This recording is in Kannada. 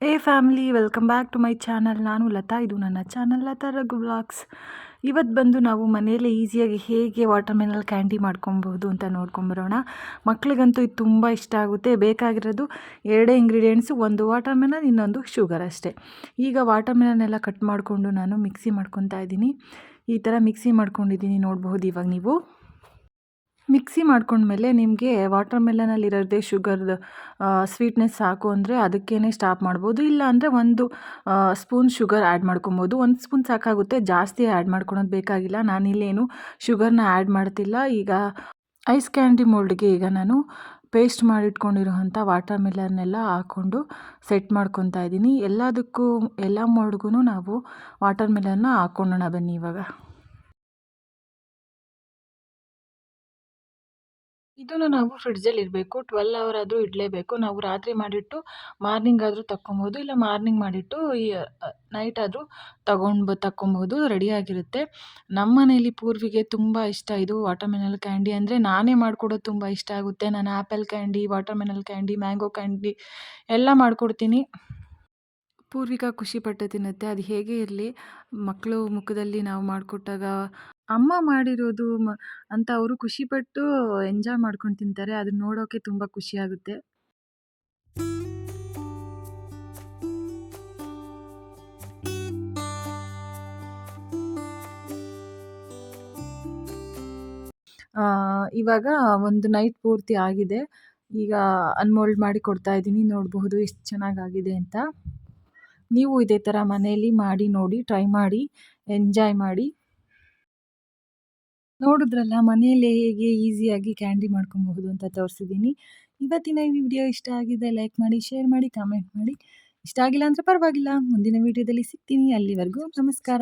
ಏ family welcome back to my channel. ನಾನು ಲತಾ, ಇದು ನನ್ನ ಚಾನಲ್ ಲತಾ ರಘು ವ್ಲಾಗ್ಸ್. ಇವತ್ತು ಬಂದು ನಾವು ಮನೆಯಲ್ಲೇ ಈಸಿಯಾಗಿ ಹೇಗೆ ವಾಟರ್ ಮೆಲನ್ ಕ್ಯಾಂಡಿ ಮಾಡ್ಕೊಬಹುದು ಅಂತ ನೋಡ್ಕೊಂಬರೋಣ. ಮಕ್ಕಳಿಗಂತೂ ಇದು ತುಂಬ ಇಷ್ಟ ಆಗುತ್ತೆ. ಬೇಕಾಗಿರೋದು ಎರಡೇ ಇಂಗ್ರೀಡಿಯೆಂಟ್ಸು, ಒಂದು ವಾಟರ್ ಮೆಲನ್, ಇನ್ನೊಂದು ಶುಗರ್ ಅಷ್ಟೇ. ಈಗ ವಾಟರ್ ಮೆಲನ್ ಎಲ್ಲ ಕಟ್ ಮಾಡಿಕೊಂಡು ನಾನು ಮಿಕ್ಸಿ ಮಾಡ್ಕೊತಾ ಇದ್ದೀನಿ. ಈ ಥರ ಮಿಕ್ಸಿ ಮಾಡ್ಕೊಂಡಿದ್ದೀನಿ, ನೋಡಬಹುದು ಇವಾಗ ನೀವು. ಮಿಕ್ಸಿ ಮಾಡ್ಕೊಂಡ್ಮೇಲೆ ನಿಮಗೆ ವಾಟರ್ ಮೆಲನಲ್ಲಿರೋದೇ ಶುಗರ್ದು ಸ್ವೀಟ್ನೆಸ್ ಸಾಕು ಅಂದರೆ ಅದಕ್ಕೇ ಸ್ಟಾಪ್ ಮಾಡ್ಬೋದು. ಇಲ್ಲ ಅಂದರೆ ಒಂದು ಸ್ಪೂನ್ ಶುಗರ್ ಆ್ಯಡ್ ಮಾಡ್ಕೊಬೋದು. ಒಂದು ಸ್ಪೂನ್ ಸಾಕಾಗುತ್ತೆ, ಜಾಸ್ತಿ ಆ್ಯಡ್ ಮಾಡ್ಕೊಳೋದು ಬೇಕಾಗಿಲ್ಲ. ನಾನಿಲ್ಲೇನು ಶುಗರ್ನ ಆ್ಯಡ್ ಮಾಡ್ತಿಲ್ಲ. ಈಗ ಐಸ್ ಕ್ಯಾಂಡಿ ಮೋಲ್ಡ್ಗೆ ಈಗ ನಾನು ಪೇಸ್ಟ್ ಮಾಡಿಟ್ಕೊಂಡಿರೋವಂಥ ವಾಟರ್ ಮೆಲನ್ನೆಲ್ಲ ಹಾಕ್ಕೊಂಡು ಸೆಟ್ ಮಾಡ್ಕೊತಾ ಇದ್ದೀನಿ. ಎಲ್ಲದಕ್ಕೂ ಎಲ್ಲ ಮೋಲ್ಡ್ಗೂ ನಾವು ವಾಟರ್ ಮೆಲನ್ನ ಹಾಕ್ಕೊಳ್ಳೋಣ ಬನ್ನಿ ಇವಾಗ. ಇದನ್ನು ನಾವು ಫ್ರಿಡ್ಜಲ್ಲಿ ಇಡಬೇಕು. 12 ಅವರ್ ಆದರೂ ಇಡಲೇಬೇಕು. ನಾವು ರಾತ್ರಿ ಮಾಡಿಟ್ಟು ಮಾರ್ನಿಂಗ್ ಆದರೂ ತಕ್ಕೊಬೋದು, ಇಲ್ಲ ಮಾರ್ನಿಂಗ್ ಮಾಡಿಟ್ಟು ನೈಟ್ ಆದರೂ ತಕ್ಕೊಬೋದು, ರೆಡಿಯಾಗಿರುತ್ತೆ. ನಮ್ಮ ಮನೇಲಿ ಪೂರ್ವಿಗೆ ತುಂಬ ಇಷ್ಟ ಇದು ವಾಟರ್ ಮೆಲನ್ ಕ್ಯಾಂಡಿ. ಅಂದರೆ ನಾನೇ ಮಾಡಿಕೊಡೋದು ತುಂಬ ಇಷ್ಟ ಆಗುತ್ತೆ. ನಾನು apple candy, water melon candy, mango candy ಎಲ್ಲ ಮಾಡಿಕೊಡ್ತೀನಿ. ಪೂರ್ವಿಕ ಖುಷಿಪಟ್ಟು ತಿನ್ನುತ್ತೆ. ಅದು ಹೇಗೆ ಇರಲಿ, ಮಕ್ಕಳು ಮುಖದಲ್ಲಿ ನಾವು ಮಾಡಿಕೊಟ್ಟಾಗ ಅಮ್ಮ ಮಾಡಿರೋದು ಅಂತ ಅವರು ಖುಷಿಪಟ್ಟು ಎಂಜಾಯ್ ಮಾಡ್ಕೊಂಡು ತಿಂತಾರೆ. ಅದನ್ನ ನೋಡೋಕೆ ತುಂಬ ಖುಷಿಯಾಗುತ್ತೆ. ಇವಾಗ ಒಂದು ನೈಟ್ ಪೂರ್ತಿ ಆಗಿದೆ. ಈಗ ಅನ್ಮೋಲ್ಡ್ ಮಾಡಿ ಕೊಡ್ತಾ ಇದ್ದೀನಿ. ನೋಡಬಹುದು ಎಷ್ಟು ಚೆನ್ನಾಗಾಗಿದೆ ಅಂತ. ನೀವು ಇದೇ ಥರ ಮನೆಯಲ್ಲಿ ಮಾಡಿ ನೋಡಿ, ಟ್ರೈ ಮಾಡಿ, ಎಂಜಾಯ್ ಮಾಡಿ. ನೋಡಿದ್ರಲ್ಲ, ಮನೆಯಲ್ಲೇ ಹೇಗೆ ಈಸಿಯಾಗಿ ಕ್ಯಾಂಡಿ ಮಾಡ್ಕೊಬಹುದು ಅಂತ ತೋರಿಸಿದ್ದೀನಿ. ಇವತ್ತಿನ ಈ ವಿಡಿಯೋ ಇಷ್ಟ ಆಗಿದೆ ಲೈಕ್ ಮಾಡಿ, ಶೇರ್ ಮಾಡಿ, ಕಾಮೆಂಟ್ ಮಾಡಿ. ಇಷ್ಟ ಆಗಿಲ್ಲ ಅಂದರೆ ಪರವಾಗಿಲ್ಲ, ಮುಂದಿನ ವಿಡಿಯೋದಲ್ಲಿ ಸಿಗ್ತೀನಿ. ಅಲ್ಲಿವರೆಗೂ ನಮಸ್ಕಾರ.